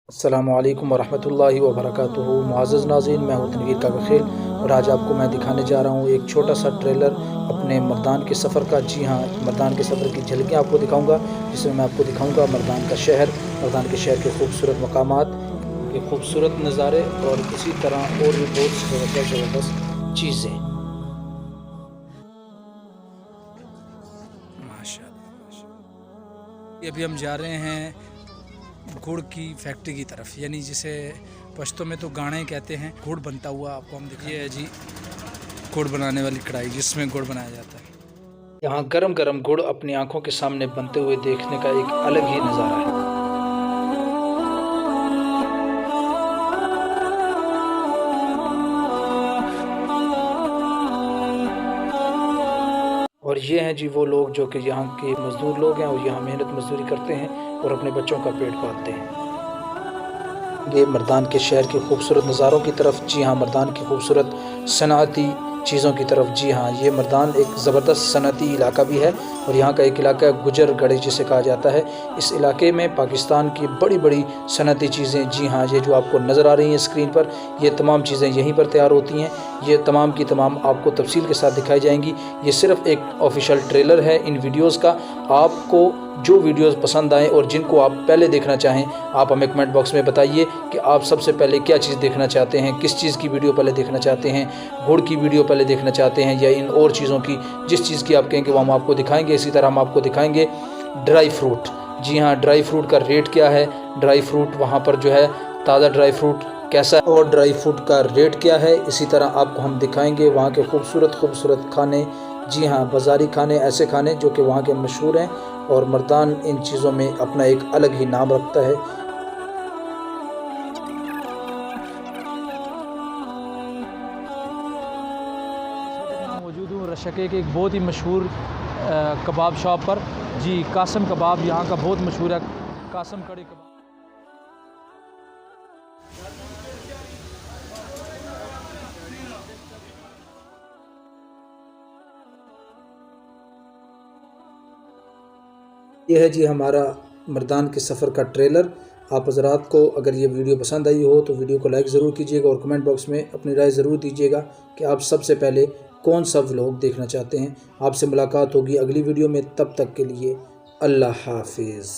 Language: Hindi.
अस्सलामु अलैकुम वरहमतुल्लाहि वबरकातुहू। मुअज़्ज़ज़ नाज़रीन, मैं हूँ तनवीर का बखेल और आज आपको मैं दिखाने जा रहा हूँ एक छोटा सा ट्रेलर अपने मर्दान के सफ़र का। जी हाँ, मर्दान के सफ़र की झलकियाँ आपको दिखाऊंगा, जिसमें मैं आपको दिखाऊंगा मर्दान का शहर, मर्दान के शहर के खूबसूरत मकामात के खूबसूरत नज़ारे और इसी तरह और भी बहुत ज़बरदस्त चीज़ें। माशाअल्लाह। अभी हम जा रहे हैं गुड़ की फैक्ट्री की तरफ, यानी जिसे पश्तो में तो गाणे कहते हैं। गुड़ बनता हुआ आपको हम दिखाएं। ये है जी गुड़ बनाने वाली कढ़ाई, जिसमें गुड़ बनाया जाता है। यहाँ गरम गरम गुड़ अपनी आंखों के सामने बनते हुए देखने का एक अलग ही नज़ारा है। और ये हैं जी वो लोग जो कि यहाँ के मज़दूर लोग हैं और यहाँ मेहनत मजदूरी करते हैं और अपने बच्चों का पेट पालते हैं। ये मर्दान के शहर के खूबसूरत नज़ारों की तरफ। जी हाँ, मर्दान की खूबसूरत सनाती चीज़ों की तरफ। जी हाँ, ये मर्दान एक ज़बरदस्त सनती इलाका भी है और यहाँ का एक इलाका गुजर गढ़ी जिसे कहा जाता है। इस इलाके में पाकिस्तान की बड़ी बड़ी सनती चीज़ें, जी हाँ, ये जो आपको नज़र आ रही हैं स्क्रीन पर, ये तमाम चीज़ें यहीं पर तैयार होती हैं। ये तमाम की तमाम आपको तफसील के साथ दिखाई जाएंगी। ये सिर्फ़ एक ऑफिशियल ट्रेलर है इन वीडियोज़ का। आपको जो वीडियोस पसंद आएँ और जिनको आप पहले देखना चाहें, आप हमें कमेंट बॉक्स में बताइए कि आप सबसे पहले क्या चीज़ देखना चाहते हैं, किस चीज़ की वीडियो पहले देखना चाहते हैं, गुड़ की वीडियो पहले देखना चाहते हैं या इन और चीज़ों की। जिस चीज़ की आप कहेंगे वो हम आपको दिखाएंगे। इसी तरह हम आपको दिखाएंगे ड्राई फ्रूट। जी हाँ, ड्राई फ्रूट का रेट क्या है, ड्राई फ्रूट वहाँ पर जो है ताज़ा ड्राई फ्रूट कैसा है और ड्राई फ्रूट का रेट क्या है। इसी तरह आपको हम दिखाएंगे वहाँ के खूबसूरत खूबसूरत खाने। जी हाँ, बाज़ारी खाने, ऐसे खाने जो कि वहाँ के मशहूर हैं और मर्दान इन चीज़ों में अपना एक अलग ही नाम रखता है। मौजूद हूँ रशके के एक बहुत ही मशहूर कबाब शॉप पर। जी, कासम कबाब यहाँ का बहुत मशहूर है। कासम कड़ी कबाब। ये है जी हमारा मर्दान के सफ़र का ट्रेलर। आप हज़रात को अगर ये वीडियो पसंद आई हो तो वीडियो को लाइक ज़रूर कीजिएगा और कमेंट बॉक्स में अपनी राय ज़रूर दीजिएगा कि आप सबसे पहले कौन सा व्लॉग देखना चाहते हैं। आपसे मुलाकात होगी अगली वीडियो में, तब तक के लिए अल्लाह हाफिज़।